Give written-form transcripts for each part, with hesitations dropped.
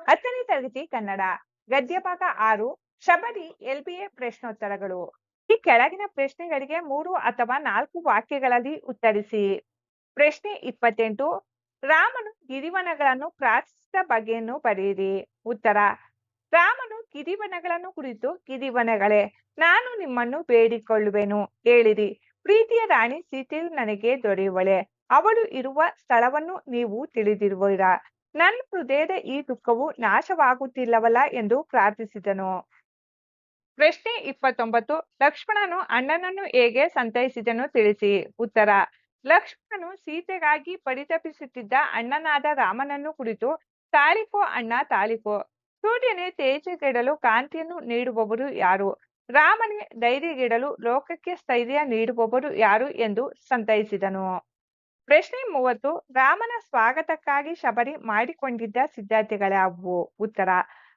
10ನೇ ತರಗತಿ ಕನ್ನಡ ಗದ್ಯಭಾಗ 6 ಶಬರಿ LBA ಪ್ರಶ್ನೋತ್ತರಗಳು. ಈ ಕೆಳಗಿನ ಪ್ರಶ್ನೆಗಳಿಗೆ 3 ಅಥವಾ 4 ವಾಕ್ಯಗಳಲ್ಲಿ ಉತ್ತರಿಸಿ. ಪ್ರಶ್ನೆ 28. ರಾಮನು ಗಿರಿವನಗಳನ್ನು ಪ್ರಾರ್ಥಿಸಿದ ಬಗೆಯನ್ನು ಬರೆಯಿರಿ. ಉತ್ತರ: ರಾಮನು ಗಿರಿವನಗಳನ್ನು ಕುರಿತು, ಗಿರಿವನಗಳೇ, ನಾನು ನಿಮ್ಮನ್ನು ಬೇಡಿಕೊಳ್ಳುವೆನು, ಹೇಳಿರಿ. ಪ್ರೀತಿಯ ರಾಣಿ ಸೀತೆಯು ನನಗೆ ದೊರೆಯುವಳೆ, ಅವಳು ಇರುವ ಸ್ಥಳವನ್ನು ನೀವು ತಿಳಿದಿರುವಿರಾ. ನನ್ನ ಹೃದಯದ ಈ ದುಃಖವು ನಾಶವಾಗುತ್ತಿಲ್ಲವಲ್ಲ ಎಂದು ಪ್ರಾರ್ಥಿಸಿದನು. ಪ್ರಶ್ನೆ 29. ಲಕ್ಷ್ಮಣನು ಅಣ್ಣನನ್ನು ಹೇಗೆ ಸಂತೈಸಿದನು ತಿಳಿಸಿ. ಉತ್ತರ: ಲಕ್ಷ್ಮಣನು ಸೀತೆಗಾಗಿ ಪರಿತಪಿಸುತ್ತಿದ್ದ ಅಣ್ಣನಾದ ರಾಮನನ್ನು ಕುರಿತು, ತಾಳಿಕೋ ಅಣ್ಣ ತಾಳಿಕೋ, ಸೂರ್ಯನೇ ತೇಜಗೆಡಲು ಕಾಂತಿಯನ್ನು ನೀಡುವವರು ಯಾರು, ರಾಮನೇ ಧೈರ್ಯಗೆಡಲು ಲೋಕಕ್ಕೆ ಸ್ಥೈರ್ಯ ನೀಡುವವರು ಯಾರು ಎಂದು ಸಂತೈಸಿದನು. ಪ್ರಶ್ನೆ 30. ರಾಮನ ಸ್ವಾಗತಕ್ಕಾಗಿ ಶಬರಿ ಮಾಡಿಕೊಂಡಿದ್ದ ಸಿದ್ಧತೆಗಳ್ಯಾವುವು. ಉತ್ತರ: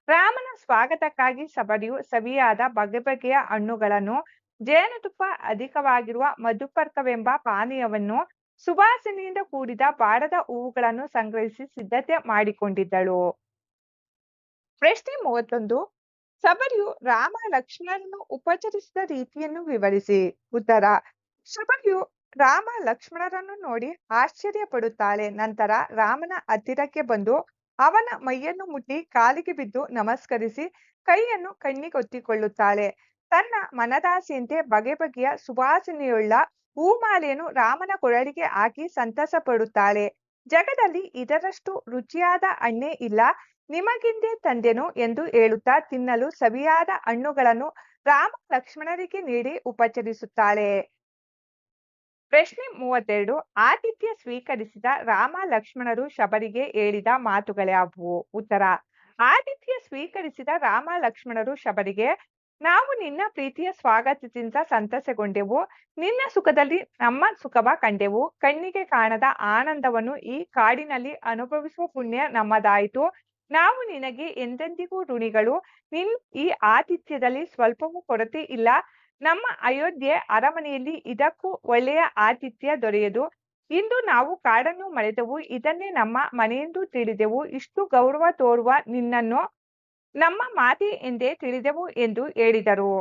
ರಾಮನ ಸ್ವಾಗತಕ್ಕಾಗಿ ಶಬರಿಯು ಸವಿಯಾದ ಬಗೆ ಬಗೆಯ ಹಣ್ಣುಗಳನ್ನು, ಜೇನುತುಪ್ಪ ಅಧಿಕವಾಗಿರುವ ಮಧುಪರ್ಕವೆಂಬ ಪಾನೀಯವನ್ನು, ಸುವಾಸನೆಯಿಂದ ಕೂಡಿದ ಬಾಡದ ಹೂವುಗಳನ್ನು ಸಂಗ್ರಹಿಸಿ ಸಿದ್ಧತೆ ಮಾಡಿಕೊಂಡಿದ್ದಳು. ಪ್ರಶ್ನೆ 31. ಶಬರಿಯು ರಾಮ ಲಕ್ಷ್ಮಣರನ್ನು ಉಪಚರಿಸಿದ ರೀತಿಯನ್ನು ವಿವರಿಸಿ. ಉತ್ತರ: ಶಬರಿಯು ರಾಮ ಲಕ್ಷ್ಮಣರನ್ನು ನೋಡಿ ಆಶ್ಚರ್ಯ ಪಡುತ್ತಾಳೆ. ನಂತರ ರಾಮನ ಹತ್ತಿರಕ್ಕೆ ಬಂದು ಅವನ ಮೈಯನ್ನು ಮುಟ್ಟಿ ಕಾಲಿಗೆ ಬಿದ್ದು ನಮಸ್ಕರಿಸಿ ಕೈಯನ್ನು ಕಣ್ಣಿಗೊತ್ತಿಕೊಳ್ಳುತ್ತಾಳೆ. ತನ್ನ ಮನದಾಸೆಯಂತೆ ಬಗೆ ಬಗೆಯ ಸುವಾಸನೆಯುಳ್ಳ ಹೂಮಾಲೆಯನ್ನು ರಾಮನ ಕೊರಳಿಗೆ ಹಾಕಿ ಸಂತಸ ಪಡುತ್ತಾಳೆ. ಜಗದಲ್ಲಿ ಇದರಷ್ಟು ರುಚಿಯಾದ ಹಣ್ಣೇ ಇಲ್ಲ, ನಿಮಗೆಂದೇ ತಂದೆನು ಎಂದು ಹೇಳುತ್ತಾ ತಿನ್ನಲು ಸವಿಯಾದ ಹಣ್ಣುಗಳನ್ನು ರಾಮ ಲಕ್ಷ್ಮಣರಿಗೆ ನೀಡಿ ಉಪಚರಿಸುತ್ತಾಳೆ. ಪ್ರಶ್ನೆ 32. ಆತಿಥ್ಯ ಸ್ವೀಕರಿಸಿದ ರಾಮ ಲಕ್ಷ್ಮಣರು ಶಬರಿಗೆ ಹೇಳಿದ ಮಾತುಗಳ್ಯಾವುವು. ಉತ್ತರ: ಆತಿಥ್ಯ ಸ್ವೀಕರಿಸಿದ ರಾಮ ಲಕ್ಷ್ಮಣರು ಶಬರಿಗೆ, ನಾವು ನಿನ್ನ ಪ್ರೀತಿಯ ಸ್ವಾಗತದಿಂದ ಸಂತಸಗೊಂಡೆವು, ನಿನ್ನ ಸುಖದಲ್ಲಿ ನಮ್ಮ ಸುಖವ ಕಂಡೆವು, ಕಣ್ಣಿಗೆ ಕಾಣದ ಆನಂದವನ್ನು ಈ ಕಾಡಿನಲ್ಲಿ ಅನುಭವಿಸುವ ಪುಣ್ಯ ನಮ್ಮದಾಯಿತು, ನಾವು ನಿನಗೆ ಎಂದೆಂದಿಗೂ ಋಣಿಗಳು, ನಿನ್ನ ಈ ಆತಿಥ್ಯದಲ್ಲಿ ಸ್ವಲ್ಪವೂ ಕೊರತೆ ಇಲ್ಲ, ನಮ್ಮ ಅಯೋಧ್ಯೆ ಅರಮನೆಯಲ್ಲಿ ಇದಕ್ಕೂ ಒಳ್ಳೆಯ ಆತಿಥ್ಯ ದೊರೆಯದು, ಇಂದು ನಾವು ಕಾಡನ್ನು ಮರೆತೆವು, ಇದನ್ನೇ ನಮ್ಮ ಮನೆಯೆಂದು ತಿಳಿದೆವು, ಇಷ್ಟು ಗೌರವ ತೋರುವ ನಿನ್ನನ್ನು ನಮ್ಮ ಮಾತೆ ಎಂದೇ ತಿಳಿದೆವು ಎಂದು ಹೇಳಿದರು.